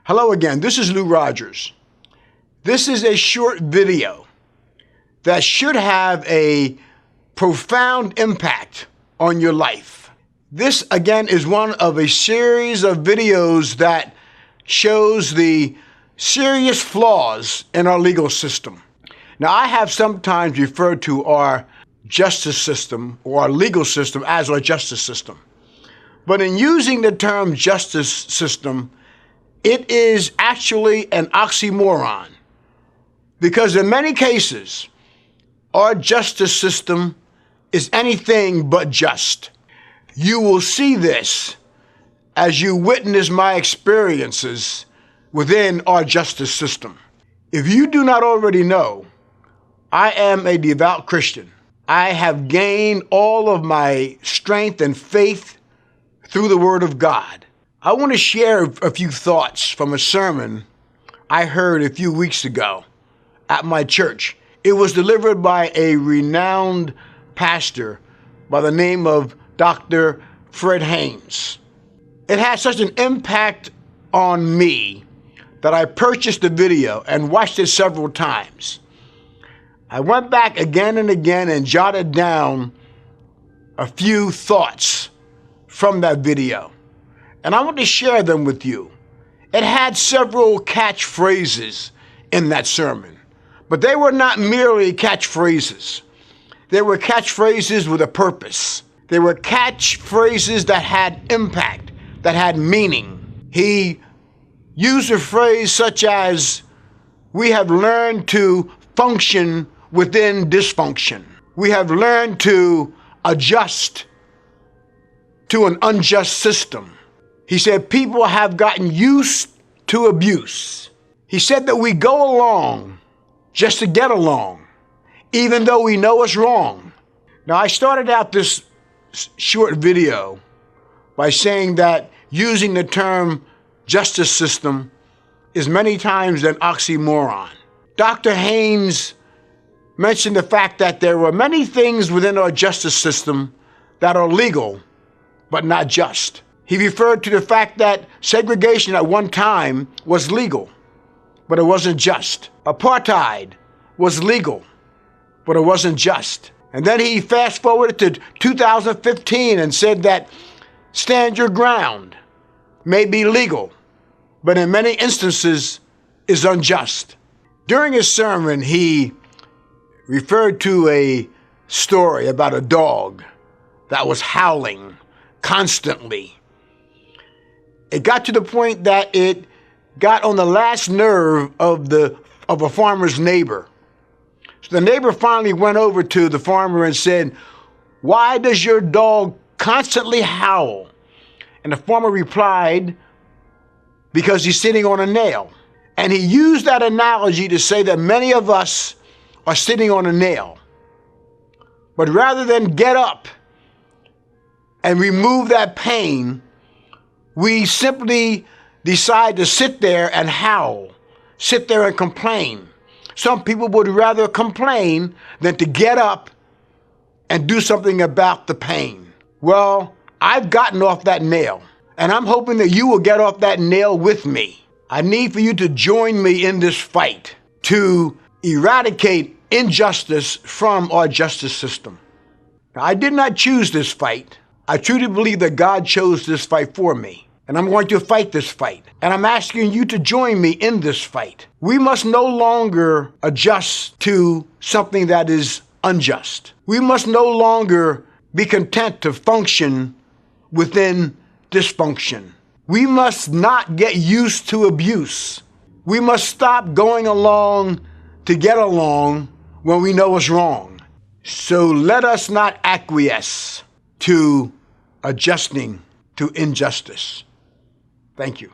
Hello again, this is Lou Rogers. This is a short video that should have a profound impact on your life. This again is one of a series of videos that shows the serious flaws in our legal system. Now, I have sometimes referred to our justice system or our legal system as our justice system. But in using the term justice system, it is actually an oxymoron, because in many cases, our justice system is anything but just. You will see this as you witness my experiences within our justice system. If you do not already know, I am a devout Christian. I have gained all of my strength and faith through the Word of God. I want to share a few thoughts from a sermon I heard a few weeks ago at my church. It was delivered by a renowned pastor by the name of Dr. Fred Haynes. It had such an impact on me that I purchased the video and watched it several times. I went back again and again and jotted down a few thoughts from that video, and I want to share them with you. It had several catchphrases in that sermon, but they were not merely catchphrases. They were catchphrases with a purpose. They were catchphrases that had impact, that had meaning. He used a phrase such as, "We have learned to function within dysfunction. We have learned to adjust to an unjust system." He said people have gotten used to abuse. He said that we go along just to get along, even though we know it's wrong. Now, I started out this short video by saying that using the term justice system is many times an oxymoron. Dr. Haynes mentioned the fact that there were many things within our justice system that are legal, but not just. He referred to the fact that segregation at one time was legal, but it wasn't just. Apartheid was legal, but it wasn't just. And then he fast forwarded to 2015 and said that stand your ground may be legal, but in many instances is unjust. During his sermon, he referred to a story about a dog that was howling constantly. It got to the point that it got on the last nerve of a farmer's neighbor. So the neighbor finally went over to the farmer and said, "Why does your dog constantly howl?" And the farmer replied, "Because he's sitting on a nail." And he used that analogy to say that many of us are sitting on a nail. But rather than get up and remove that pain, we simply decide to sit there and howl, sit there and complain. Some people would rather complain than to get up and do something about the pain. Well, I've gotten off that nail, and I'm hoping that you will get off that nail with me. I need for you to join me in this fight to eradicate injustice from our justice system. Now, I did not choose this fight. I truly believe that God chose this fight for me, and I'm going to fight this fight. And I'm asking you to join me in this fight. We must no longer adjust to something that is unjust. We must no longer be content to function within dysfunction. We must not get used to abuse. We must stop going along to get along when we know it's wrong. So let us not acquiesce to adjusting to injustice. Thank you.